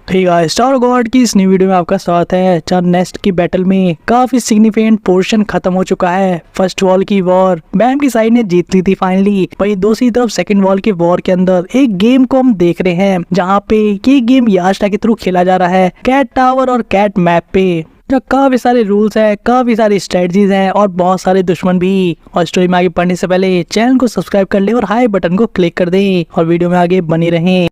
Star God की इस new video में आपका स्वागत है। जहाँ नेस्ट की बैटल में काफी सिग्निफिकेंट पोर्शन खत्म हो चुका है। फर्स्ट वॉल की वॉर बैम की साइड ने जीत ली थी फाइनली। वहीं दूसरी तरफ सेकंड वॉल के वॉर के अंदर एक गेम को हम देख रहे हैं, जहाँ पे ये गेम यास्टा के थ्रू खेला जा रहा है कैट टावर और कैट मैप पे। जहाँ काफी सारे रूल्स है, काफी सारी स्ट्रेटजीज हैं और बहुत सारे दुश्मन भी। और स्टोरी में आगे बढ़ने से पहले चैनल को सब्सक्राइब कर ले और हाई बटन को क्लिक कर दे और वीडियो में आगे बने रहें।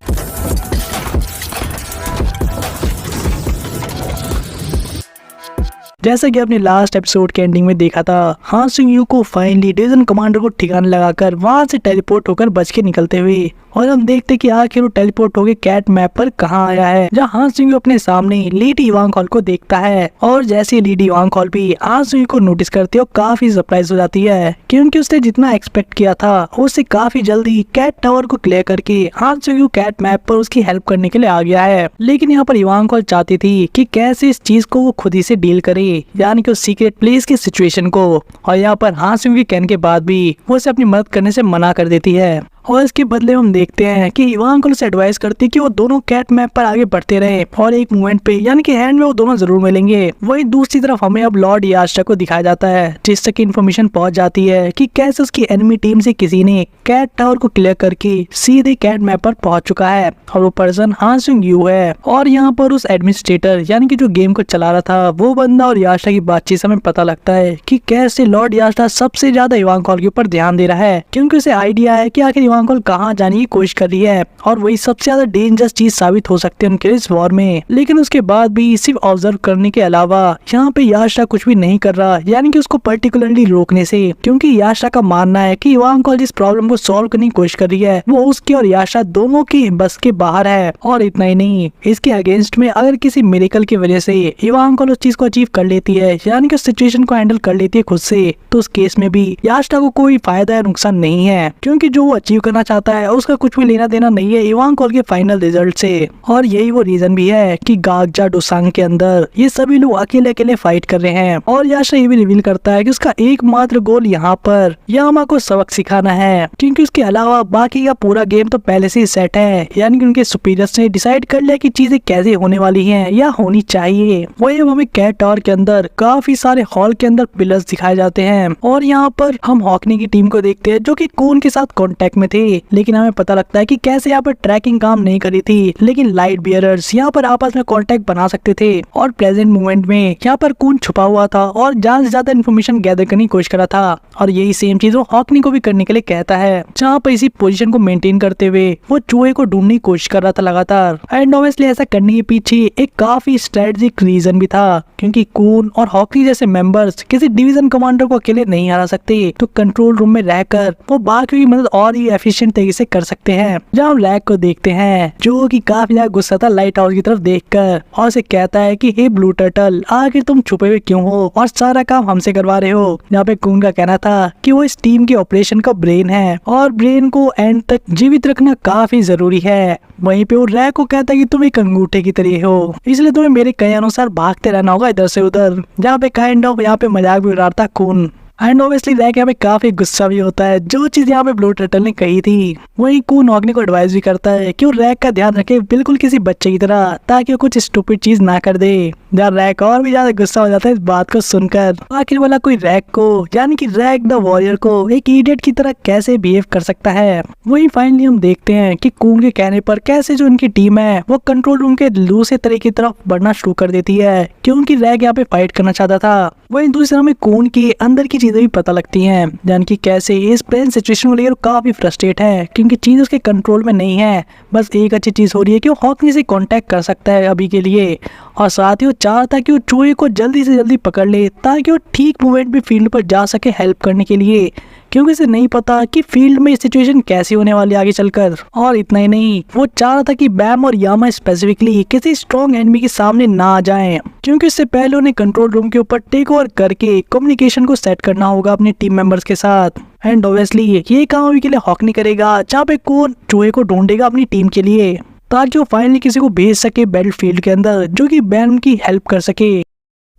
जैसा कि आपने लास्ट एपिसोड के एंडिंग में देखा था, हां सिंग यू को फाइनली डिवीजन कमांडर को ठिकाना लगाकर वहां से टेलीपोर्ट होकर बच के निकलते हुए, और हम देखते कि आखिर वो टेलीपोर्ट होकर कैट मैप पर कहां आया है। जहां हां सिंग यू अपने सामने ली डी वांग हॉल को देखता है, और जैसे ली डी वांग हॉल भी हां सिंग यू को नोटिस करती है और काफी सरप्राइज हो जाती है, क्योंकि उसने जितना एक्सपेक्ट किया था उससे काफी जल्दी कैट टावर को क्लियर करके हां सिंग यू कैट मैप पर उसकी हेल्प करने के लिए आ गया है। लेकिन यहाँ पर वांग हॉल चाहती थी कि कैसे इस चीज को वो खुद ही से डील करे, यानी कि उस सीक्रेट प्लेस की सिचुएशन को। और यहाँ पर हां सिंग के कहने के बाद भी वो उसे अपनी मदद करने से मना कर देती है। और इसके बदले हम देखते हैं कि इवान को उसे एडवाइस करती है कि वो दोनों कैट मैप पर आगे बढ़ते रहे और एक मूवमेंट पे यानी कि हैंड में वो दोनों जरूर मिलेंगे। वही दूसरी तरफ हमें अब लॉर्ड यास्टा को दिखाया जाता है, जिस तक इन्फॉर्मेशन पहुंच जाती है कि कैसे उसकी एनिमी टीम से किसी ने कैट टावर को क्लियर करके सीधे कैट मैप पर पहुंच चुका है, और वो पर्सन हां सिंग यू है। और यहाँ पर उस एडमिनिस्ट्रेटर यानी कि जो गेम को चला रहा था वो बंदा और यास्टा की बातचीत से हमें पता लगता है कि कैसे लॉर्ड यास्टा सबसे ज्यादा इवान कॉल के ऊपर ध्यान दे रहा है, क्योंकि उसे आइडिया है कि आखिर इवान कॉल कहाँ जाने की कोशिश कर रही है, और वही सबसे ज्यादा डेंजरस चीज साबित हो सकती है उनके इस वॉर में। लेकिन उसके बाद भी सिर्फ ऑब्जर्व करने के अलावा यहाँ पे यास्टा कुछ भी नहीं कर रहा, यानी कि उसको पर्टिकुलरली रोकने से, क्योंकि यास्टा का मानना है कि इवान कॉल जिस प्रॉब्लम को सॉल्व करने की कोशिश कर रही है वो उसकी और यास्टा दोनों की बस के बाहर है। और इतना ही नहीं, इसके अगेंस्ट में अगर किसी मिरेकल की वजह से इवान कॉल उस चीज को अचीव कर लेती है, यानी कि उस सिचुएशन को हैंडल कर लेती है खुद से, तो उस केस में भी यास्टा को कोई फायदा या नुकसान नहीं है, क्योंकि जो वो अचीव करना चाहता है उसका कुछ भी लेना देना नहीं है इवान कॉल के फाइनल रिजल्ट से। और यही वो रीजन भी है कि गागजा डोसांग के अंदर ये सभी लोग अकेले अकेले फाइट कर रहे हैं। और यास्टा ये भी रिवील करता है कि उसका एकमात्र गोल यहाँ पर यामा को सबक सिखाना है, क्योंकि उसके अलावा बाकी का पूरा गेम तो पहले से ही सेट है, यानी कि उनके सुपीरियर्स ने डिसाइड कर लिया कि चीजें कैसे होने वाली हैं या होनी चाहिए। वही हमें कैट टावर के अंदर काफी सारे हॉल के अंदर पिलर्स दिखाए जाते हैं, और यहाँ पर हम हॉकनी की टीम को देखते हैं जो कि कून के साथ कांटेक्ट में थे। लेकिन हमें पता लगता है कि कैसे यहाँ पर ट्रैकिंग काम नहीं करी थी, लेकिन लाइट बियरर्स यहाँ पर आपस में कांटेक्ट बना सकते थे। और प्रेजेंट मोमेंट में यहाँ पर कून छुपा हुआ था और ज्यादा से ज्यादा इन्फॉर्मेशन गैदर करने की कोशिश कर रहा था, और यही सेम चीज वो हॉकनी को भी करने के लिए कहता है, जहाँ पर इसी पोजीशन को मेंटेन करते हुए वो चूहे को ढूंढने की कोशिश कर रहा था लगातार। एंड ऑब्वियसली ऐसा करने के पीछे एक काफी स्ट्रेटेजिक रीजन भी था, क्योंकि कून और हॉकनी जैसे मेंबर्स किसी डिवीजन कमांडर को अकेले नहीं हरा सकते, तो कंट्रोल रूम में रहकर वो बाकी की मदद और ही एफिशिएंट तरीके से कर सकते हैं। जहाँ हम लैग को देखते हैं जो कि काफी ज्यादा गुस्सा था लाइट हाउस की तरफ देखकर, और उसे कहता है कि हे ब्लू टर्टल, आखिर तुम छुपे हुए क्यों हो और सारा काम हमसे करवा रहे हो। यहाँ पे कून का कहना था कि वो इस टीम के ऑपरेशन का ब्रेन है, और ब्रेन को एंड तक जीवित रखना काफी जरूरी है। वहीं पे वो रैक को कहता है कि तुम एक अंगूठे की तरह हो, इसलिए तुम्हें मेरे कहे अनुसार भागते रहना होगा इधर से उधर। जहाँ पे काइंड ऑफ यहाँ पे मजाक भी उड़ाता कून। एंड ऑब्वियसली रैक यहाँ पे काफी गुस्सा भी होता है जो चीज यहाँ पे ब्लू टर्टल ने कही थी। वही कून हॉकनी को एडवाइस भी करता है कि वो रैक का ध्यान रखे बिल्कुल किसी बच्चे की तरह, ताकि वो कुछ स्टूपिड चीज ना कर दे। जहाँ रैक और भी ज्यादा गुस्सा हो जाता है इस बात को सुनकर। आखिर वाला कोई रैक को यानी कि रैक द वॉरियर को एक इडियट की तरह कैसे बिहेव कर सकता है। वही फाइनली हम देखते हैं कि कून के कहने पर कैसे जो उनकी टीम है वो कंट्रोल रूम के दूसरे तरह की तरफ बढ़ना शुरू कर देती है, क्योंकि रैक यहाँ पे फाइट करना चाहता था। वही दूसरा हमें कून के अंदर की चीजें भी पता लगती हैं, यानी कि कैसे इस प्रेजेंट सिचुएशन को लेकर काफी फ्रस्ट्रेट है, क्योंकि चीज उसके कंट्रोल में नहीं है। बस एक अच्छी चीज हो रही है कि वो हॉकनी से कांटेक्ट कर सकता है अभी के लिए, और साथ ही वो चाहता है कि वो चूहे को जल्दी से जल्दी पकड़ ले, ताकि वो ठीक मोमेंट में फील्ड पर जा सके हेल्प करने के लिए, क्योंकि इसे नहीं पता कि फील्ड में सिचुएशन कैसी होने वाली आगे चलकर। और इतना ही नहीं, वो चाह रहा था कि बैम और यामा स्पेसिफिकली किसी स्ट्रॉन्ग एनिमी के सामने ना आ जाएं, क्योंकि इससे पहले उन्हें कंट्रोल रूम के ऊपर टेक ओवर करके कम्युनिकेशन को सेट करना होगा अपने टीम मेंबर्स के साथ। एंड ऑब्वियसली ये काम अभी के लिए हॉकनी करेगा, जहाँ पे कौन चूहे को ढूंढेगा अपनी टीम के लिए, ताकि वो फाइनली किसी को भेज सके बैटल फील्ड के अंदर जो कि बैम की हेल्प कर सके।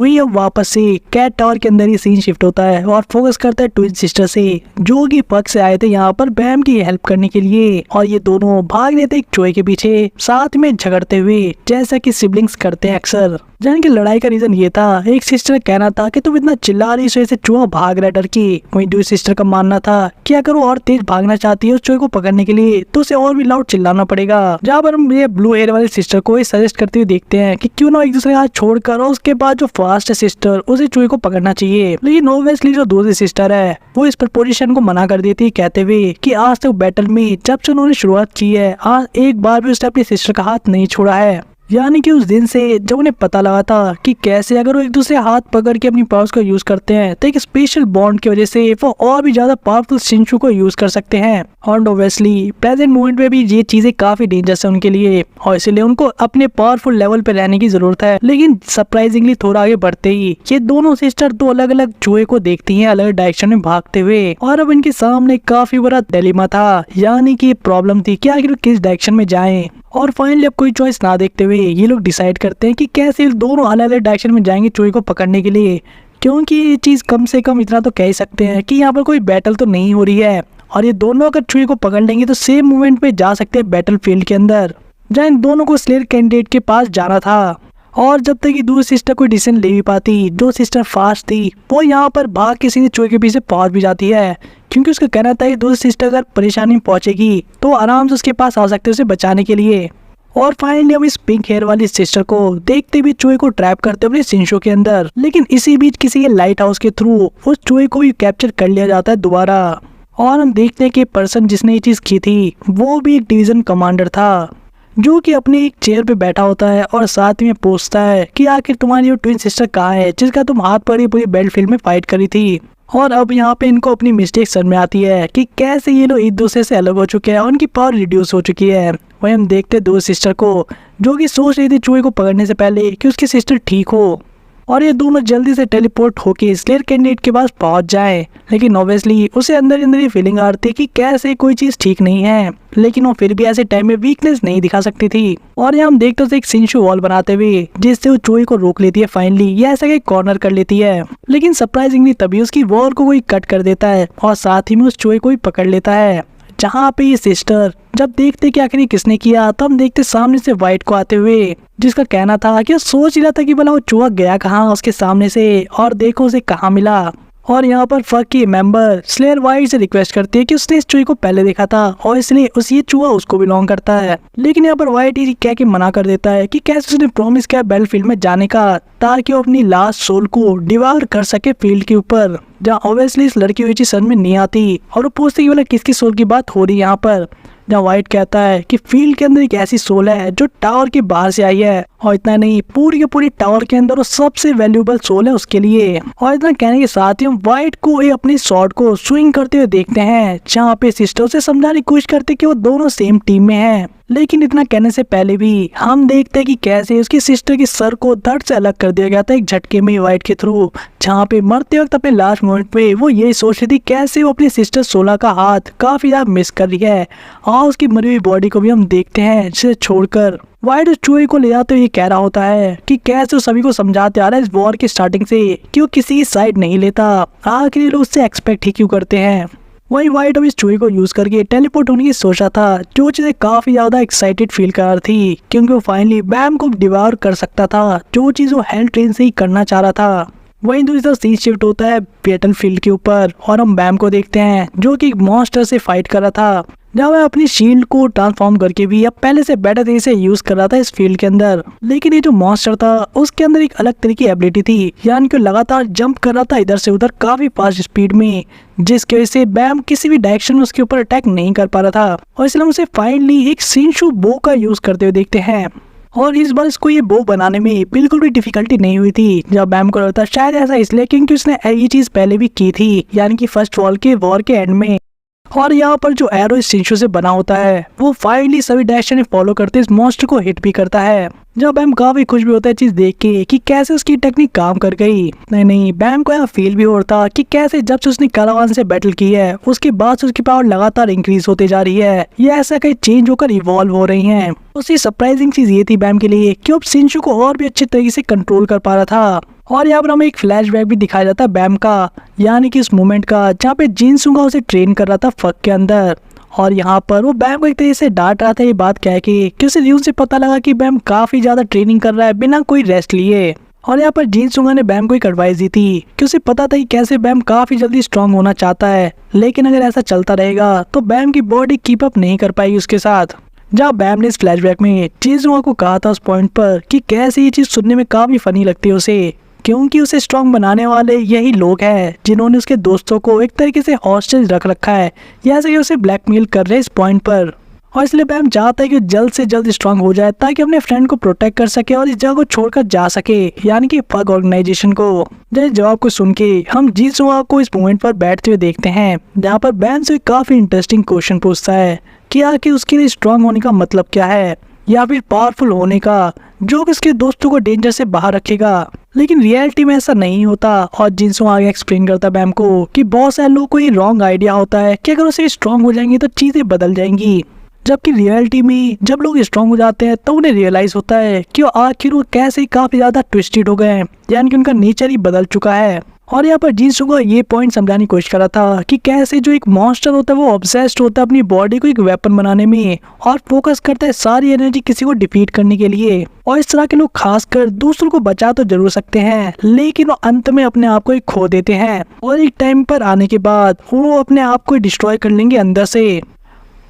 वही अब वापस से कैट टावर के अंदर ही सीन शिफ्ट होता है और फोकस करता है ट्विन सिस्टर से, जो कि पग से आए थे यहाँ पर बैम की हेल्प करने के लिए। और ये दोनों भाग रहे थे एक चूहे के पीछे, साथ में झगड़ते हुए, जैसा कि सिबलिंग्स करते हैं अक्सर। जिनकी लड़ाई का रीजन ये था, एक सिस्टर का कहना था कि तुम इतना चिल्ला रही हो, चूहा भाग रहा है डर की। वहीं दूसरी सिस्टर का मानना था कि अगर वो और तेज भागना चाहती है उस चूहे को पकड़ने के लिए तो उसे और भी लाउड चिल्लाना पड़ेगा। जहाँ पर हम ये ब्लू हेयर वाली सिस्टर को सजेस्ट करते हुए देखते हैं कि क्यों ना एक दूसरे का हाथ छोड़कर और उसके बाद जो फास्ट सिस्टर उसे चूहे को पकड़ना चाहिए। लेकिन ऑब्वियसली जो दूसरी सिस्टर है वो इस प्रपोजिशन को मना कर देती है, कहते हुए कि आज तक बैटल में जब से उन्होंने शुरुआत की है आज एक बार भी उसने अपनी सिस्टर का हाथ नहीं छोड़ा है। यानी कि उस दिन से जब उन्हें पता लगा था कि कैसे अगर वो एक दूसरे हाथ पकड़ के अपनी पावर्स को यूज करते हैं तो एक स्पेशल बॉन्ड की वजह से वो और भी ज्यादा पावरफुल शिनचू को यूज कर सकते हैं। और ऑब्वियसली प्रेजेंट मोमेंट में भी ये चीजें काफी डेंजरस है उनके लिए और इसलिए उनको अपने पावरफुल लेवल पे रहने की जरूरत है। लेकिन सरप्राइजिंगली थोड़ा आगे बढ़ते ही ये दोनों सिस्टर दो अलग अलग चूहे को देखती हैं अलग डायरेक्शन में भागते हुए, और अब इनके सामने काफी बड़ा डिलेमा था, यानी कि प्रॉब्लम थी कि आखिर किस डायरेक्शन में जाएं। और फाइनली अब कोई चॉइस ना देखते हुए ये लोग डिसाइड करते हैं कि कैसे दोनों अलग अलग डायरेक्शन में जाएंगे चूहे को पकड़ने के लिए, क्योंकि ये चीज कम से कम इतना तो कह ही सकते हैं कि यहाँ पर कोई बैटल तो नहीं हो रही है और ये दोनों अगर चूहे को पकड़ लेंगे तो सेम मूवमेंट पे जा सकते हैं बैटल फील्ड के अंदर, जहाँ इन दोनों को स्लेयर कैंडिडेट के पास जाना था। और जब तक ये दूसरी सिस्टर कोई डिसीजन ले भी पाती, जो सिस्टर फास्ट थी वो यहाँ पर भाग के सीधे चूहे के पीछे पहुंच भी जाती है, क्योंकि उसका कहना था कि दूसरी सिस्टर अगर परेशानी में पहुंचेगी तो आराम से उसके पास आ सकते उसे बचाने के लिए। और फाइनली हम इस पिंक हेयर वाली सिस्टर को देखते भी चूहे को ट्रैप करते अपने शिनचू के अंदर। लेकिन इसी बीच किसी के लाइट हाउस के थ्रू उस चूहे को भी कैप्चर कर लिया जाता है दोबारा, और हम देखते हैं कि पर्सन जिसने ये चीज की थी वो भी एक डिवीजन कमांडर था, जो कि अपनी एक चेयर पे बैठा होता है और साथ में पूछता है कि आखिर तुम्हारी वो ट्विन सिस्टर कहाँ है जिसका तुम हाथ पर ही पूरी बैटलफील्ड में फाइट करी थी। और अब यहाँ पे इनको अपनी मिस्टेक समझ में आती है कि कैसे ये लोग एक दूसरे से अलग हो चुके हैं और उनकी पावर रिड्यूस हो चुकी है। वही हम देखते हैं दो सिस्टर को जो कि सोच रही थी चूहे को पकड़ने से पहले कि उसकी सिस्टर ठीक हो और ये दोनों जल्दी से टेलीपोर्ट होके स्लेयर कैंडिडेट के पास पहुंच जाएं। लेकिन ऑब्वियसली उसे अंदर अंदर ये फीलिंग आ रही थी कि कैसे कोई चीज ठीक नहीं है, लेकिन वो फिर भी ऐसे टाइम में वीकनेस नहीं दिखा सकती थी। और यहाँ हम देखते हैं एक शिनचू वॉल बनाते हुए जिससे वो चूहे को रोक लेती है फाइनली, ये ऐसा एक कॉर्नर कर लेती है। लेकिन सरप्राइजिंगली तभी उसकी वॉल को कोई कट कर देता है और साथ ही में उस चूहे को भी पकड़ लेता है। जहाँ पे ये सिस्टर जब देखते कि आखिर किसने किया तो हम देखते सामने से वाइट को आते हुए, जिसका कहना था कि वो सोच ही रहा था कि भला वो चूहा गया कहाँ उसके सामने से और देखो उसे कहाँ मिला। और यहाँ पर फक की मेंबर स्लेयर वाइट से रिक्वेस्ट करती है कि उसने इस चूहे को पहले देखा था और इसलिए ये चूहा उसको बिलोंग करता है। लेकिन यहाँ पर वाइट ही कह के मना कर देता है कि कैसे उसने प्रॉमिस किया बैटलफील्ड में जाने का ताकि वो अपनी लास्ट सोल को डिवार कर सके फील्ड के ऊपर, जहाँ ऑब्वियसली इस लड़की हुई चीज समझ में नहीं आती और वो पूछती है कि किसकी सोल की बात हो रही है यहाँ पर। जहाँ वाइट कहता है कि फील्ड के अंदर एक ऐसी सोल है जो टावर के बाहर से आई है और इतना नहीं पूरी के पूरी टावर के अंदर वो सबसे वैल्यूएबल सोल है उसके लिए। और इतना कहने के साथ ही हम वाइट को अपनी शॉट को स्विंग करते हुए देखते हैं, जहाँ पे सिस्टर से समझाने की कोशिश करते कि वो दोनों सेम टीम में हैं। लेकिन इतना कहने से पहले भी हम देखते हैं कि कैसे उसकी सिस्टर के सर को धड़ से अलग कर दिया गया था एक झटके में वाइट के थ्रू, जहाँ पे मरते वक्त अपने लास्ट मोमेंट पे वो ये सोच रही थी कैसे वो अपनी सिस्टर सोला का हाथ काफी ज्यादा मिस कर रही है। और उसकी मरी हुई बॉडी को भी हम देखते हैं जिसे छोड़कर वाइट उस चूहे को ले जाते हुए ये कह रहा होता है कि कैसे वो सभी को समझाते आ रहा है इस वॉर के स्टार्टिंग से कि वो किसी की साइड नहीं लेता, आखिर लोग उससे एक्सपेक्ट ही क्यों करते हैं। वही वाइट अब इस चूहे को यूज करके टेलीपोर्ट होने की सोचा था, जो चीजें काफी ज्यादा एक्साइटेड फील कर रही थी क्योंकि वो फाइनली बैम को डिवार कर सकता था, जो चीज वो हेल ट्रेन से ही करना चाह रहा था। वहीं दूसरी तरफ सीन शिफ्ट होता है बैटल फील्ड के ऊपर और हम बैम को देखते हैं जो कि एक मॉन्स्टर से फाइट कर रहा था, जब वह अपनी शील्ड को ट्रांसफॉर्म करके भी अब पहले से बेटर तरीके से यूज कर रहा था इस फील्ड के अंदर। लेकिन ये जो मॉन्स्टर था उसके अंदर एक अलग तरह की एबिलिटी थी, यानी कि लगातार जंप कर रहा था इधर से उधर काफी फास्ट स्पीड में, जिसकी वजह से बैम किसी भी डायरेक्शन में उसके ऊपर अटैक नहीं कर पा रहा था। और इसलिए हम उसे फाइनली एक शिनचू बो का यूज करते हुए देखते हैं। और इस बार इसको ये बो बनाने में बिल्कुल भी डिफिकल्टी नहीं हुई थी जब बैम को लगता, शायद ऐसा इसलिए क्योंकि उसने ये चीज पहले भी की थी, यानी कि फर्स्ट वॉर के एंड में। और यहाँ पर जो एरो इस शिनचू से बना होता है वो फाइनली सभी डायरेक्शन में फॉलो करते इस मॉन्स्टर को हिट भी करता है। जब बैम काफी खुश भी होता है चीज देख के कि कैसे उसकी टेक्निक काम कर गई। नहीं बैम को यहाँ फील भी हो रहा था कि कैसे जब से उसने कालावान से बैटल की है उसके बाद से उसकी पावर लगातार इंक्रीज होते जा रही है, ये ऐसा कहीं चेंज होकर इवॉल्व हो रही है। उसकी सरप्राइजिंग चीज ये थी बैम के लिए कि अब शिनचू को और भी अच्छे तरीके से कंट्रोल कर पा रहा था। और यहाँ पर हमें एक फ्लैशबैक भी दिखाया जाता है बैम का, यानी कि इस मोमेंट का जहाँ पे जिन सुंगा उसे ट्रेन कर रहा था फक के अंदर। और यहाँ पर वो बैम को एक तरीके से डांट रहा था ये बात कह के उसे र्यून से पता लगा कि बैम काफी ज्यादा ट्रेनिंग कर रहा है बिना कोई रेस्ट लिए। और यहाँ पर जिन सुंगा ने बैम को एक एडवाइस दी थी कि उसे पता था कि कैसे बैम काफी जल्दी स्ट्रांग होना चाहता है, लेकिन अगर ऐसा चलता रहेगा तो बैम की बॉडी कीप अप नहीं कर पाएगी उसके साथ। जहाँ बैम ने इस फ्लैशबैक में जिन सुंगा को कहा था उस पॉइंट पर कि कैसे ये चीज सुनने में काफी फनी लगती है उसे, क्योंकि उसे स्ट्रांग बनाने वाले यही लोग हैं जिन्होंने उसके दोस्तों को एक तरीके से हॉस्टेज रख रखा है, जैसे कि उसे ब्लैकमेल कर रहे हैं इस पॉइंट पर। और इसलिए बैम चाहता है कि जल्द से जल्द स्ट्रांग हो जाए ताकि अपने फ्रेंड को प्रोटेक्ट कर सके और इस जगह को छोड़कर जा सके, यानी कि पग ऑर्गेनाइजेशन को। जैसे जवाब को सुन के हम जी सुंगा को इस मोमेंट पर बैठते हुए देखते हैं, जहाँ पर बैम से काफी इंटरेस्टिंग क्वेश्चन पूछता है कि आखिर उसके लिए स्ट्रांग होने का मतलब क्या है, या फिर पावरफुल होने का जो उसके दोस्तों को डेंजर से बाहर रखेगा। लेकिन रियलिटी में ऐसा नहीं होता। और जिनसो आगे एक्सप्लेन करता बैम को कि बहुत सारे लोगों को ये रॉन्ग आइडिया होता है कि अगर उसे स्ट्रांग हो जाएंगे तो चीजें बदल जाएंगी, जबकि रियलिटी में जब लोग स्ट्रांग हो जाते हैं तो उन्हें रियलाइज होता है कि आखिर वो कैसे काफी ज्यादा ट्विस्टेड हो गए हैं, यानी कि उनका नेचर ही बदल चुका है। और यहाँ पर जिन सुंगा ये पॉइंट समझाने की कोशिश कर रहा था कि कैसे जो एक मॉन्स्टर होता है वो ऑब्सेस्ड होता है अपनी बॉडी को एक वेपन बनाने में और फोकस करता है सारी एनर्जी किसी को डिफीट करने के लिए। और इस तरह के लोग खासकर दूसरों को बचा तो जरूर सकते हैं, लेकिन वो अंत में अपने आप को ही खो देते हैं और एक टाइम पर आने के बाद वो अपने आप को डिस्ट्रॉय कर लेंगे अंदर से,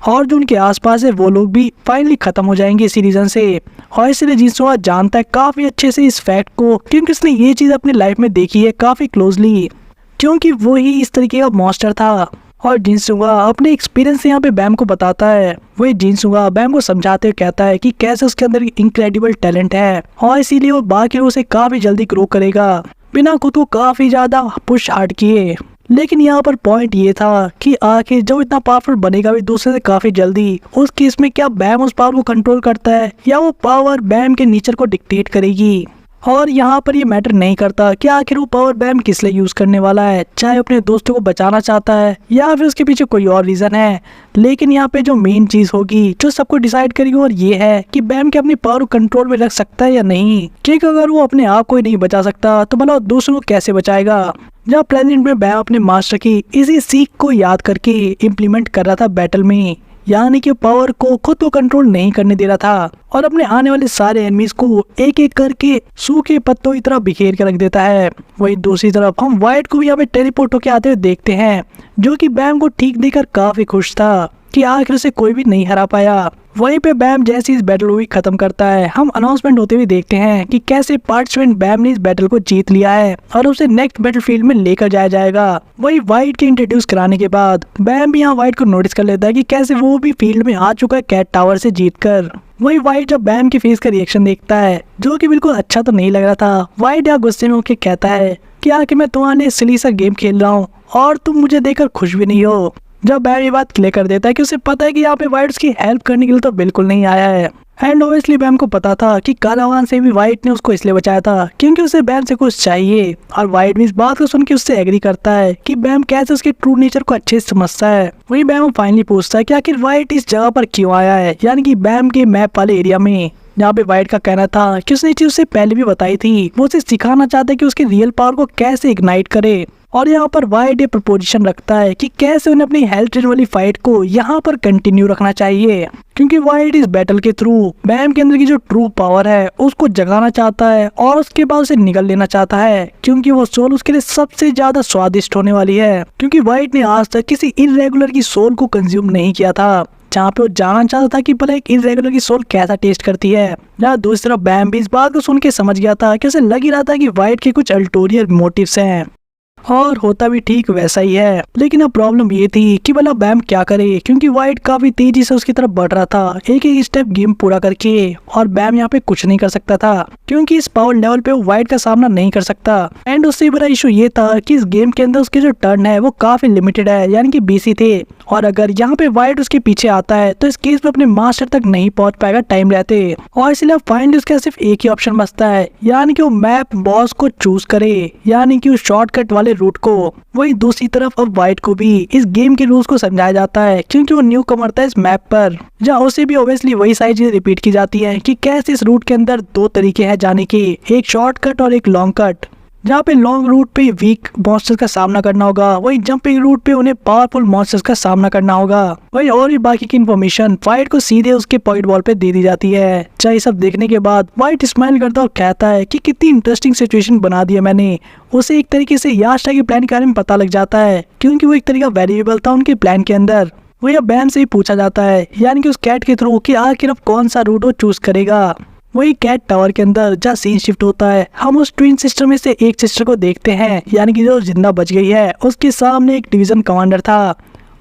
और जो उनके आसपास है वो लोग भी फाइनली खत्म हो जाएंगे इसी रीजन से। और इसलिए जिनसो जानता है काफी अच्छे से इस फैक्ट को, क्योंकि उसने ये चीज अपनी लाइफ में देखी है काफी क्लोजली, क्योंकि वो ही इस तरीके का मॉन्स्टर था। और जिनसुंगा अपने एक्सपीरियंस से यहाँ पे बैम को बताता है। वही जिनसुंगा बैम को समझाते हुए कहता है कि कैसे उसके अंदर इनक्रेडिबल टैलेंट है और इसीलिए वो बाकी लोगों से काफी जल्दी ग्रो करेगा बिना खुद को काफी ज्यादा पुश हार्ड किए। लेकिन यहाँ पर पॉइंट ये था कि आखिर जब इतना पावरफुल बनेगा भी दूसरे से काफी जल्दी, उस केस में क्या बैम उस पावर को कंट्रोल करता है या वो पावर बैम के नेचर को डिक्टेट करेगी। और यहाँ पर ये मैटर नहीं करता कि आखिर वो पावर बैम किस लिए यूज करने वाला है, चाहे अपने दोस्तों को बचाना चाहता है या फिर उसके पीछे कोई और रीजन है। लेकिन यहाँ पे जो मेन चीज होगी जो सबको डिसाइड करेगी और ये है कि बैम के अपनी पावर को कंट्रोल में रख सकता है या नहीं, क्योंकि अगर वो अपने आप को ही नहीं बचा सकता तो भला दूसरों को कैसे बचाएगा। जब प्रेजेंट में बैम अपने मास्टर की इसी सीख को याद करके इम्प्लीमेंट कर रहा था बैटल में, यानी कि पावर को खुद को कंट्रोल नहीं करने दे रहा था और अपने आने वाले सारे एनिमीज को एक एक करके सूखे पत्तों की तरह बिखेर के रख देता है। वही दूसरी तरफ हम वाइट को भी यहाँ पे टेलीपोर्ट होके आते हुए देखते हैं, जो कि बैम को ठीक देकर काफी खुश था कि आखिर से कोई भी नहीं हरा पाया। वहीं पे बैम जैसे इस बैटल को भी खत्म करता है, हम अनाउंसमेंट होते हुए देखते हैं कि कैसे पार्टिसिपेंट बैम ने इस बैटल को जीत लिया है और उसे नेक्स्ट बैटलफील्ड में लेकर जाया जाएगा। वही वाइट के इंट्रोड्यूस कराने के बाद बैम भी यहाँ वाइट को नोटिस कर लेता है कि कैसे वो भी फील्ड में आ चुका है कैट टावर से जीतकर। वही वाइट जब बैम के फेस का रिएक्शन देखता है, जो कि बिल्कुल अच्छा तो नहीं लग रहा था, वाइट यहाँ गुस्से में होकर कहता है कि आखिर मैं तुम्हारे सिली सा गेम खेल रहा हूँ और तुम मुझे देखकर खुश भी नहीं हो। जब बैम ये बात क्लियर कर देता है कि उसे पता है कि यहाँ पे वाइट उसकी हेल्प करने के लिए तो बिल्कुल नहीं आया है। एंड ऑब्वियसली बैम को पता था कि कालावान से भी वाइट ने उसको इसलिए बचाया था क्योंकि उसे बैम से कुछ चाहिए, और वाइट भी इस बात को सुन के उससे एग्री करता है कि बैम कैसे उसके ट्रू नेचर को अच्छे से समझता है। वही बैम फाइनली पूछता है कि आखिर वाइट इस जगह पर क्यों आया है, यानी कि बैम के मैप वाले एरिया में, जहाँ पे वाइट का कहना था कि उसने चीज उसे पहले भी बताई थी। वो उसे सिखाना चाहता है कि उसके रियल पावर को कैसे इग्नाइट करे। और यहाँ पर वाइट ये प्रपोजिशन रखता है कि कैसे उन्हें अपनी हेल्थ ट्रेन वाली फाइट को यहाँ पर कंटिन्यू रखना चाहिए, क्योंकि वाइट इस बैटल के थ्रू बैम के अंदर की जो ट्रू पावर है उसको जगाना चाहता है और उसके बाद उसे निगल लेना चाहता है, क्योंकि वो सोल उसके लिए सबसे ज्यादा स्वादिष्ट होने वाली है। क्योंकि वाइट ने आज तक किसी इरेगुलर की सोल को कंज्यूम नहीं किया था, जहाँ पे वो जानना चाहता था कि भला एक इरेगुलर की सोल कैसा टेस्ट करती है। जहाँ दूसरी तरफ बैम भी इस बात को सुन के समझ गया था कि उसे लग ही रहा था कि वाइट के कुछ अल्टोरियर मोटिव्स हैं, और होता भी ठीक वैसा ही है। लेकिन अब प्रॉब्लम ये थी कि भला बैम क्या करे, क्योंकि वाइट काफी तेजी से उसकी तरफ बढ़ रहा था एक एक स्टेप गेम पूरा करके, और बैम यहाँ पे कुछ नहीं कर सकता था क्योंकि इस पावर लेवल पे वो वाइट का सामना नहीं कर सकता। एंड उससे बड़ा इशू ये था कि इस गेम के अंदर उसके जो टर्न है वो काफी लिमिटेड है, यानी कि 20 थे, और अगर यहाँ पे वाइट उसके पीछे आता है तो इस केस में अपने मास्टर तक नहीं पहुंच पाएगा टाइम रहते। और इसलिए फाइनली उसका सिर्फ एक ही ऑप्शन बचता है, यानी कि वो मैप बॉस को चूज करे, यानी कि उस शॉर्टकट वाले रूट को। वही दूसरी तरफ अब वाइट को भी इस गेम के रूल्स को समझाया जाता है, क्योंकि वो न्यू कमर था इस मैप पर, जहाँ उसे भी ऑब्वियसली वही सारी चीजें रिपीट की जाती है कि कैसे इस रूट के अंदर दो तरीके हैं जाने के, एक शॉर्टकट और एक लॉन्ग कट। जहाँ पे लॉन्ग रूट पे वीक मॉन्स्टर्स का सामना करना होगा, वही जंपिंग रूट पे उन्हें पावरफुल मॉन्स्टर्स का सामना करना होगा। वही और भी बाकी की इन्फॉर्मेशन फाइट को सीधे उसके पॉइंट वॉल पे दे दी जाती है। चाहे सब देखने के बाद वाइट स्माइल करता और कहता है कि कितनी इंटरेस्टिंग सिचुएशन बना दी है मैंने। उसे एक तरीके से याशा के प्लान के बारे में पता लग जाता है, क्योंकि वो एक तरीका वेरिएबल था उनके प्लान के अंदर। वही अब बैम से ही पूछा जाता है, यानी कि उस कैट के थ्रू कि आखिर अब कौन सा रूट वो चूज करेगा। वही कैट टावर के अंदर जहाँ सीन शिफ्ट होता है, हम उस ट्विन सिस्टर में से एक सिस्टर को देखते हैं, यानी कि जो जिंदा बच गई है। उसके सामने एक डिवीजन कमांडर था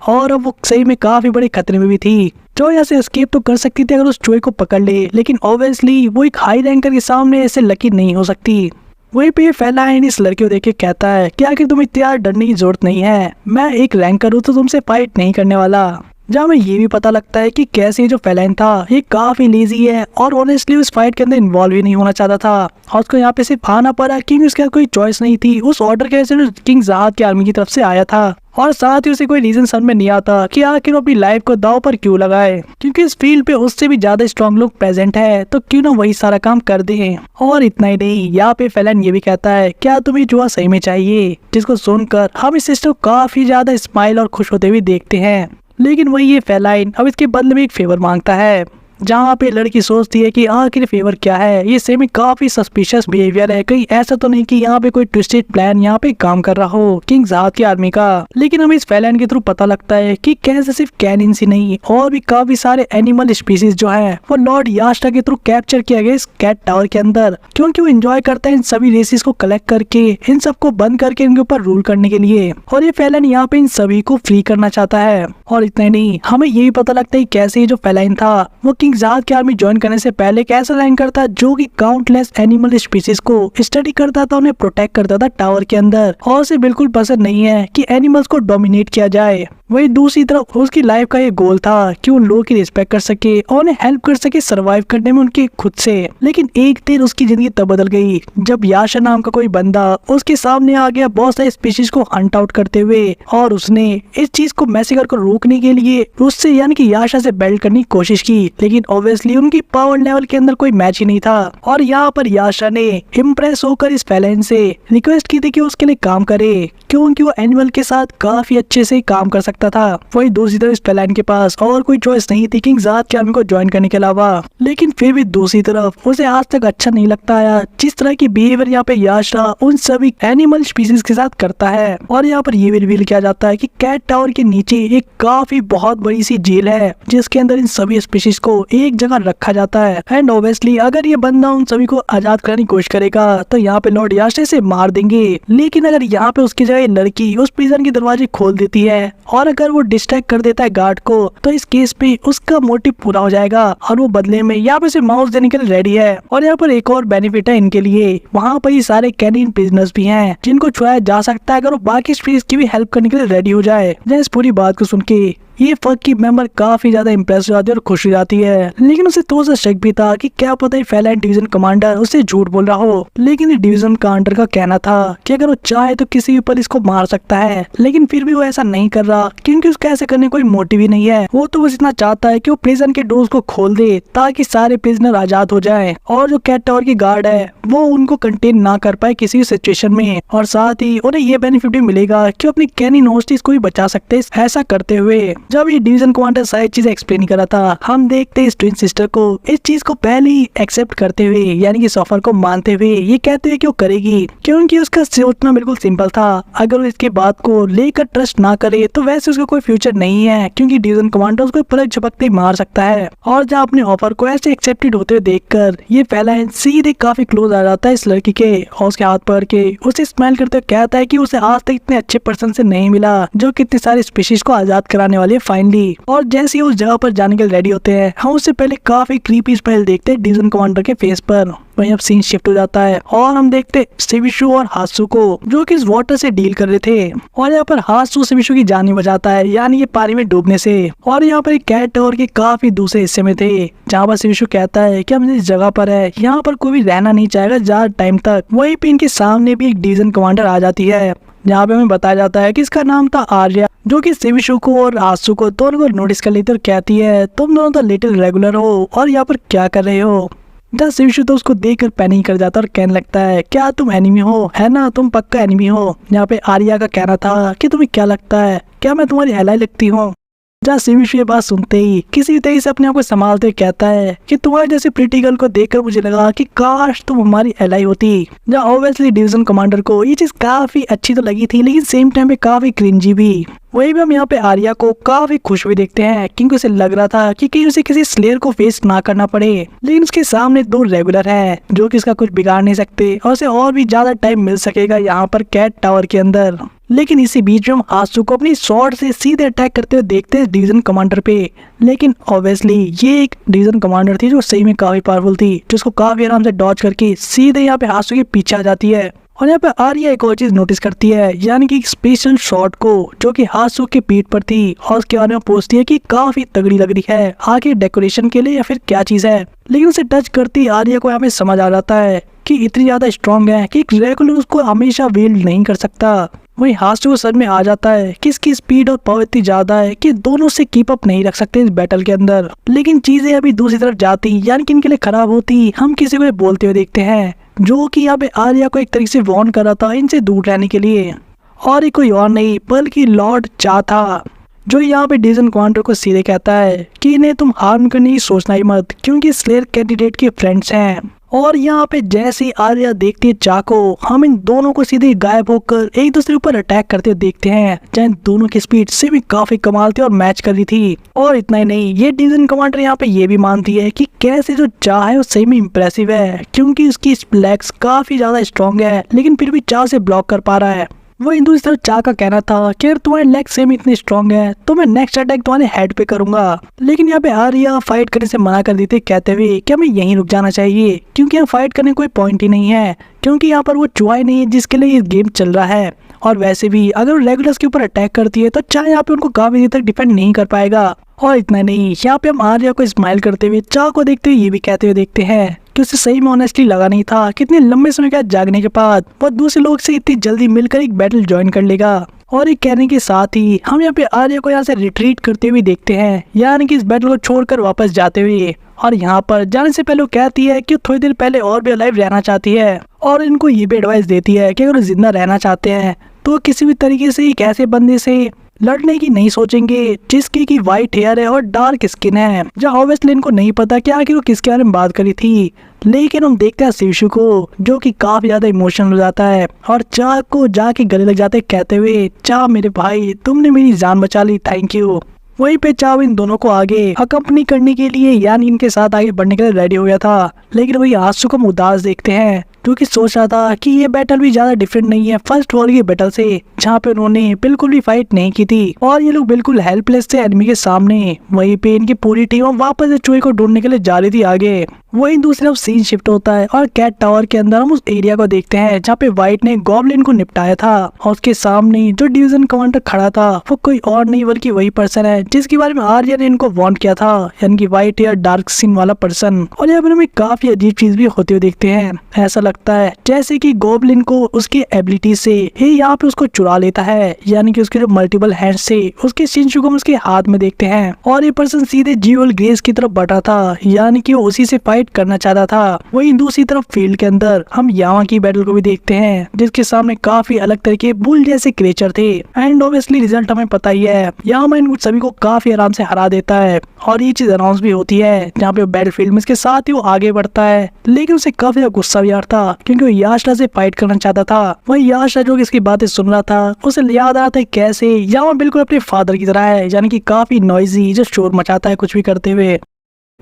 और अब वो सही में काफी बड़े खतरे में भी थी, जो यहाँ से एस्केप तो कर सकती थी अगर उस चूहे को पकड़ ले, लेकिन ऑब्वियसली वो एक हाई रैंकर के सामने ऐसे लकी नहीं हो सकती। वहीं पे फेलाइन इस लड़के को देख के कहता है कि आखिर तुम्हें इतना डरने की जरूरत नहीं है, मैं एक रैंकर हूँ तो तुमसे फाइट नहीं करने वाला। जहाँ हमें ये भी पता लगता है कि कैसे जो फेलाइन था ये काफी लेजी है और ऑनेस्टली उस फाइट के अंदर इन्वॉल्व ही नहीं होना चाहता था, और उसको यहाँ पे सिर्फ आना पड़ा क्योंकि उसका कोई चॉइस नहीं थी। उस ऑर्डर के वजह से किंग ज़ाद की आर्मी की तरफ से आया था, और साथ ही उसे कोई रीजन समझ में नहीं आता कि आखिर वो अपनी लाइफ को दांव पर क्यों लगाए, क्योंकि इस फील्ड पे उससे भी ज्यादा स्ट्रॉन्ग लोग प्रेजेंट है, तो क्यों ना वही सारा काम कर दे। और इतना ही नहीं, यहाँ पे फेलाइन ये भी कहता है क्या तुम्हें जुआ सही में चाहिए, जिसको सुनकर हम इस सिस्टर को काफी ज्यादा स्माइल और खुश होते हुए देखते हैं। लेकिन वही ये फेलाइन अब इसके बदले में एक फेवर मांगता है, जहाँ पे लड़की सोचती है कि आखिर फेवर क्या है, ये सेमी काफी सस्पिशियस बिहेवियर है, कहीं ऐसा तो नहीं कि यहाँ पे कोई ट्विस्टेड प्लान यहाँ पे काम कर रहा हो किंग ज़ाद की आर्मी का। लेकिन हमें इस फेलाइन के थ्रू पता लगता है कि कैसे सिर्फ कैनिन्स ही नहीं और भी काफी सारे एनिमल स्पीसीज जो है वो लॉर्ड याशा के थ्रू कैप्चर किया गया इस कैट टावर के अंदर, क्योंकि वो एंजॉय करता है इन सभी रेसेस को कलेक्ट करके, इन सबको बंद करके इनके ऊपर रूल करने के लिए। और ये फेलाइन यहाँ पे इन सभी को फ्री करना चाहता है। और इतना ही नहीं, हमें ये भी पता लगता है कैसे ये जो फेलाइन था वो किंग ज़ाद की आर्मी ज्वाइन करने से पहले एक ऐसा रैंकर था जो कि काउंटलेस एनिमल स्पीसीज को स्टडी करता था, उन्हें प्रोटेक्ट करता था टावर के अंदर, और उसे बिल्कुल पसंद नहीं है कि एनिमल्स को डोमिनेट किया जाए। वही दूसरी तरफ उसकी लाइफ का ये गोल था कि वो लोगों की रिस्पेक्ट कर सके और उन्हें हेल्प कर सके सर्वाइव करने में उनके खुद से। लेकिन एक दिन उसकी जिंदगी तब बदल गई जब याशा नाम का कोई बंदा उसके सामने आ गया बहुत सारे स्पीशीज को हंट आउट करते हुए, और उसने इस चीज को मैसेकर को रोकने के लिए उससे यानी कि याशा से बेल्ट करने की कोशिश की, लेकिन ऑब्वियसली उनकी पावर लेवल के अंदर कोई मैच ही नहीं था। और यहाँ पर याशा ने इम्प्रेस होकर इस फेलाइन से रिक्वेस्ट की थी कि उसके लिए काम करे, क्योंकि वो एनिमल के साथ काफी अच्छे से काम कर सकता था। वही दूसरी तरफ इस फेलाइन के पास और कोई चॉइस नहीं थी किंग ज़ाद की आर्मी को ज्वाइन करने के अलावा। लेकिन फिर भी दूसरी तरफ उसे आज तक अच्छा नहीं लगता आया जिस तरह की बिहेवियर यहाँ पे याशा उन सभी एनिमल स्पीसीज के साथ करता है। और यहाँ पर ये भी रिवील किया जाता है कि कैट टावर के नीचे एक काफी बहुत बड़ी सी जेल है जिसके अंदर इन सभी स्पीशीज को एक जगह रखा जाता है। एंड ऑब्वियसली अगर ये बंदा उन सभी को आजाद करने की कोशिश करेगा तो यहाँ पे लॉर्ड याशा से मार देंगे। लेकिन अगर यहाँ पे उसकी जगह लड़की उस प्रिजन के दरवाजे खोल देती है और अगर वो डिस्ट्रैक्ट कर देता है गार्ड को, तो इस केस पे उसका मोटिव पूरा हो जाएगा और वो बदले में यहाँ पे उसे माउस देने के लिए रेडी है। और यहाँ पर एक और बेनिफिट है इनके लिए, वहाँ पर ये सारे कैनिन प्रिजनर्स भी हैं जिनको छुड़ाया जा सकता है अगर वो बाकी स्पीसीज की भी हेल्प करने के लिए रेडी हो जाए। इस पूरी बात को सुन के ये फक की मेंबर काफी ज्यादा इम्प्रेस हो जाती है और खुश हो जाती है। लेकिन उसे थोड़ा सा शक भी था कि क्या पता फेलाइन डिवीजन कमांडर उसे झूठ बोल रहा हो। लेकिन डिवीजन कमांडर का कहना था कि अगर वो चाहे तो किसी भी पर इसको मार सकता है, लेकिन फिर भी वो ऐसा नहीं कर रहा क्योंकि उसका ऐसा करने कोई मोटिव ही नहीं है। वो तो बस इतना चाहता है कि वो प्रिजन के डोर्स को खोल दे ताकि सारे प्रिजनर आजाद हो जाए और जो कैट टावर की गार्ड है वो उनको कंटेन ना कर पाए किसी सिचुएशन में। और साथ ही उन्हें ये बेनिफिट भी मिलेगा कि अपनी कैनिन होस्टेज को भी बचा सकते हैं ऐसा करते हुए। जब ये डिवीजन कमांडर सारी चीजें एक्सप्लेन कर रहा था, हम देखते इस ट्विन सिस्टर को इस चीज को पहले ही एक्सेप्ट करते हुए यानी कि सफर को मानते हुए ये कहते हुए कि वो करेगी, क्योंकि उसका सोचना बिल्कुल सिंपल था। अगर वो इसके बात को लेकर ट्रस्ट ना करे तो वैसे उसका कोई फ्यूचर नहीं है, क्योंकि डिवीजन कमांडर उसको पलक झपकते ही मार सकता है। और जब अपने ऑफर को ऐसे एक्सेप्टेड होते हुए देखकर ये फेलाइन सीधे काफी क्लोज आ जाता है इस लड़की के और उसके हाथ पकड़ के उसे स्माइल करते हुए कहता है कि उसे आज तक इतने अच्छे पर्सन से नहीं मिला जो कितने सारे स्पीशीज को आजाद कराने वाले फाइनली। और जैसे ही उस जगह पर जाने के लिए रेडी होते हैं, हम उससे पहले काफी क्रीपी स्माइल देखते हैं डिवीजन कमांडर के फेस पर। वहीं अब सीन शिफ्ट हो जाता है और हम देखते शिविशु और हासु को जो कि इस वाटर से डील कर रहे थे। और यहाँ पर हासु शिविशु की जान बचाता है यानी ये पानी में डूबने से। और यहाँ पर एक कैट टावर के काफी दूसरे हिस्से में थे जहाँ पर शिविशु कहता है कि हम इस जगह पर है, यहाँ पर कोई भी रहना नहीं चाहेगा ज्यादा टाइम तक। वहीं पे इनके सामने भी एक डिवीजन कमांडर आ जाती है जहाँ पे हमें बताया जाता है कि इसका नाम था आर्या, जो कि शिविशु को और हासु को दोनों को नोटिस कर लेती है और कहती है तुम दोनों तो लिटिल रेगुलर हो और यहाँ पर क्या कर रहे हो। जहाँ शिवशु तो उसको देखकर पैनिक कर जाता है और कहने लगता है क्या तुम एनिमी हो, है ना, तुम पक्का एनिमी हो। यहाँ पे आर्या का कहना था कि तुम्हें क्या लगता है, क्या मैं तुम्हारी एलाई लगती हूँ। जहाँ शिवशु ये बात सुनते ही किसी भी तरीके से अपने आप को संभालते कहता है कि तुम्हारे जैसे प्रिटी गर्ल को देखकर मुझे लगा कि काश तुम हमारी एलाई होती। जहाँ ऑब्वियसली डिवीजन कमांडर को ये चीज काफी अच्छी तो लगी थी, लेकिन सेम टाइम पे काफी क्रिंजी भी। वही भी हम यहाँ पे आर्या को काफी खुश भी देखते हैं क्योंकि उसे लग रहा था कि कहीं उसे किसी स्लेयर को फेस ना करना पड़े, लेकिन उसके सामने 2 रेगुलर हैं जो कि इसका कुछ बिगाड़ नहीं सकते और उसे और भी ज्यादा टाइम मिल सकेगा यहाँ पर कैट टावर के अंदर। लेकिन इसी बीच में हम हासु को अपनी शॉट से सीधे अटैक करते हुए देखते हैं डिवीजन कमांडर पे। लेकिन ऑब्वियसली ये एक डिवीजन कमांडर थी जो सही में काफी पावरफुल थी, जिसको काफी आराम से डॉज करके सीधे यहाँ पे हासु के पीछे आ जाती है। और यहाँ पे आर्या एक और चीज नोटिस करती है, यानी कि स्पेशल शॉट को जो कि हासु के पीठ पर थी, और उसके बारे में पूछती है कि काफी तगड़ी लग रही है, आगे डेकोरेशन के लिए या फिर क्या चीज है। लेकिन उसे टच करती आर्या को यहाँ पे समझ आ जाता है कि इतनी ज्यादा स्ट्रॉन्ग है कि रेगुलर उसको हमेशा विल्ड नहीं कर सकता। वही हासु को समझ में आ जाता है कि इसकी स्पीड और पावर इतनी ज्यादा है कि दोनों से कीप अप नहीं रख सकते इस बैटल के अंदर। लेकिन चीजें अभी दूसरी तरफ जाती, यानी कि इनके लिए खराब होती, हम किसी को बोलते हुए देखते हैं जो कि यहाँ पे आर्या को एक तरीके से वार्न कर रहा था इनसे दूर रहने के लिए, और ये कोई और नहीं बल्कि लॉर्ड चा था, जो यहाँ पे डिवीजन कमांडर को सीधे कहता है कि इन्हें तुम हार्म करने की सोचना ही मत क्योंकि स्लेयर कैंडिडेट के फ्रेंड्स हैं। और यहाँ पे जैसे ही आर्या देखती है चा को, हम इन दोनों को सीधे गायब होकर एक दूसरे ऊपर अटैक करते हुए देखते हैं, जहाँ दोनों की स्पीड से भी काफी कमाल थी और मैच कर रही थी। और इतना ही नहीं, ये डिवीजन कमांडर यहाँ पे ये भी मानती है कि कैसे जो चा है वो सही में इम्प्रेसिव है क्योंकि उसकी लेग्स काफी ज्यादा स्ट्रॉन्ग है, लेकिन फिर भी चा से ब्लॉक कर पा रहा है। वही दूसरी तरफ चा का कहना था कि अगर तुम्हारे लेग सेम इतने स्ट्रॉन्ग है तो मैं नेक्स्ट अटैक तुम्हारे हेड पे करूंगा। लेकिन यहाँ पे आर्या फाइट करने से मना कर दी थी, कहते हुए कि हमें यहीं रुक जाना चाहिए क्योंकि यहाँ फाइट करने कोई पॉइंट ही नहीं है, क्योंकि यहाँ पर वो चुआई नहीं है जिसके लिए ये गेम चल रहा है। और वैसे भी अगर वो रेगुलर्स के ऊपर अटैक करती है तो चा यहाँ पे उनको काफी देर तक डिफेंड नहीं कर पाएगा। और इतना नहीं, यहाँ पे हम आर्या को स्माइल करते हुए चा को देखते हुए ये भी कहते हुए देखते हैं कि उसे सही में ऑनेस्टली लगा नहीं था कितने लंबे समय के जागने के बाद वो दूसरे लोग से इतनी जल्दी मिलकर एक बैटल ज्वाइन कर लेगा। और ये कहने के साथ ही हम यहाँ पे आर्या को यहाँ से रिट्रीट करते हुए देखते हैं, यानी कि इस बैटल को छोड़कर वापस जाते हुए। और यहाँ पर जाने से पहले वो कहती है कि थोड़ी देर पहले और भी अलाइव रहना चाहती है, और इनको ये भी एडवाइस देती है कि अगर जिंदा रहना चाहते हैं तो किसी भी तरीके से एक ऐसे बंदे से लड़ने की नहीं सोचेंगे जिसकी की वाइट हेयर है और डार्क स्किन है। जहाँ ऑब्वियसली इनको नहीं पता कि आखिर वो किसके बारे में बात करी थी, लेकिन हम देखते हैं शिवशु को जो कि काफी ज्यादा इमोशनल हो जाता है और चा को जाके गले लग जाते कहते हुए, चा मेरे भाई तुमने मेरी जान बचा ली, थैंक यू। वहीं पे चाव इन दोनों को आगे अकम्पनी करने के लिए यानी इनके साथ आगे बढ़ने के लिए रेडी हो गया था। लेकिन वही हासु को हम उदास देखते हैं क्योंकि सोच रहा था कि ये बैटल भी ज्यादा डिफरेंट नहीं है फर्स्ट वॉर की बैटल से, जहाँ पे उन्होंने बिल्कुल भी फाइट नहीं की थी और ये लोग बिल्कुल हेल्पलेस थे एनिमी के सामने। वहीं पे इनकी पूरी टीम वापस से चूहे को ढूंढने के लिए जा रही थी आगे। वहीं दूसरी तरफ सीन शिफ्ट होता है और कैट टावर के अंदर हम उस एरिया को देखते हैं जहाँ पे व्हाइट ने गॉब्लिन को निपटाया था, और उसके सामने जो डिवीजन कमांडर खड़ा था वो कोई और नहीं बल्कि वही पर्सन है जिसके बारे में आर्या ने इनको वार्न किया था, यानी कि व्हाइट हेयर डार्क स्किन वाला पर्सन। और यहाँ पर हमें काफी अजीब चीज भी होते हुए देखते हैं, ऐसा लगता है जैसे कि गॉब्लिन को उसकी एबिलिटी से ही यहाँ पे उसको चुरा लेता है, यानी कि उसके जो मल्टीपल हैंड्स से उसके शिनशु को हम उसके हाथ में देखते हैं। और ये पर्सन सीधे जीवल ग्रेस की तरफ बढ़ा था, यानी कि वो उसी से फाइट करना चाहता था। वहीं दूसरी तरफ फील्ड के अंदर हम यामा की बैटल को भी देखते हैं जिसके सामने काफी अलग तरह के बुल जैसे क्रिएचर थे, एंड ऑब्वियसली रिजल्ट हमें पता ही है, यामा इन सभी को काफी आराम से हरा देता है। और ये चीज अनाउंस भी होती है जहाँ पे बैटल फील्ड में इसके साथ ही वो आगे बढ़ता है, लेकिन उसे काफी गुस्सा भी आ रहा था क्योंकि वो याशा से फाइट करना चाहता था। वही याशा जो इसकी बातें सुन रहा था उसे याद आ रहा था कैसे यामा बिल्कुल अपने फादर की तरह है, यानी कि काफी नॉइजी, जो शोर मचाता है कुछ भी करते हुए।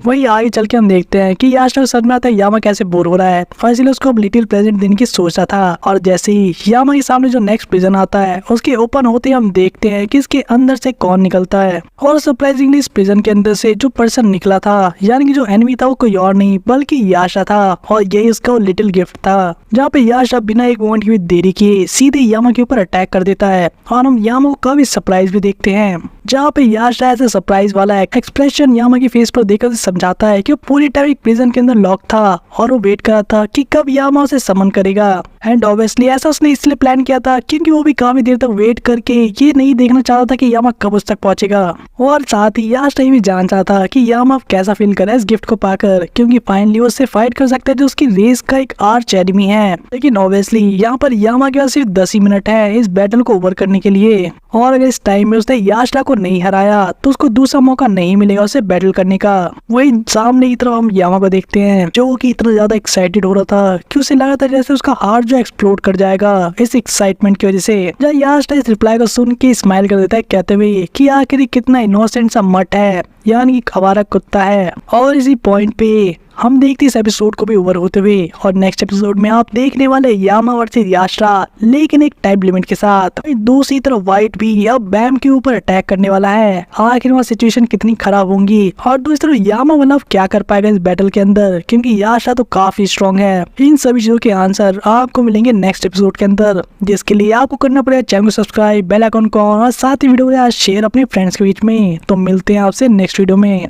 वही आगे चल के हम देखते हैं कि याशा को समझ में आता है यामा कैसे बोर हो रहा है, और इसलिए उसको अब लिटिल प्रेजेंट देने की सोच रहा था। और जैसे ही यामा के सामने जो नेक्स्ट प्रिजन आता है उसके ओपन होते हम देखते हैं कि इसके अंदर से कौन निकलता है, और सरप्राइजिंगली इस प्रिजन के अंदर से जो पर्सन निकला था, यानी कि जो एनिमी था वो कोई और नहीं बल्कि याशा था, और यही उसका वो लिटिल गिफ्ट था। जहाँ पे याशा बिना एक मोमेंट की भी देरी किए सीधे यामा के ऊपर अटैक कर देता है, और हम यामा को काफी सरप्राइज भी देखते हैं। जहाँ पे याशा ऐसे सरप्राइज वाला एक्सप्रेशन यामा की फेस पर देखकर समझाता है कि वो पूरी टाइम एक प्रिजन के अंदर लॉक था और वो वेट कर रहा था कि कब यामा उसे समन करेगा। एंड ऑब्वियसली ऐसा उसने इसलिए प्लान किया था क्योंकि वो भी काफी देर तक वेट करके ये नहीं देखना चाहता था कि यामा कब उस तक पहुंचेगा, और साथ ही यास्टा भी जान चाहता था कि यामा कैसा फील कर रहा है इस गिफ्ट को पाकर, क्योंकि फाइनली वो उससे फाइट कर सकता है जो उसकी रेस का एक आर्च एनिमी है। लेकिन ऑब्वियसली यहाँ पर यामा के पास सिर्फ 10 ही मिनट है इस बैटल को ओवर करने के लिए, और अगर इस टाइम में उसने यास्टा को नहीं हराया तो उसको दूसरा मौका नहीं मिलेगा उससे बैटल करने का। वही सामने की तरफ हम यामा को देखते हैं जो कि इतना ज्यादा एक्साइटेड हो रहा था कि उसे लगा था जैसे उसका हार्ट जो एक्सप्लोड कर जाएगा इस एक्साइटमेंट की वजह से। जब यास्टा इस रिप्लाई को सुन के स्माइल कर देता है कहते हुए कि आखिर कितना इनोसेंट सा मट है, यानी कि आवारा कुत्ता है। और इसी पॉइंट पे हम देखते इस एपिसोड को भी ओवर होते हुए, और नेक्स्ट एपिसोड में आप देखने वाले यामा वर्सेस यास्टा, लेकिन एक टाइम लिमिट के साथ। दूसरी तरफ व्हाइट भी अब बैम के ऊपर अटैक करने वाला है। आखिर वहाँ सिचुएशन कितनी खराब होंगी, और दूसरी तरफ यामा मतलब क्या कर पाएगा इस बैटल के अंदर, क्योंकि यास्टा तो काफी स्ट्रॉन्ग है। इन सभी चीजों के आंसर आपको मिलेंगे नेक्स्ट एपिसोड के अंदर, जिसके लिए आपको करना पड़ेगा चैनल को सब्सक्राइब, बेल आइकन को ऑन, और साथ ही वीडियो को शेयर अपने फ्रेंड्स के बीच में। तो मिलते हैं आपसे नेक्स्ट वीडियो में।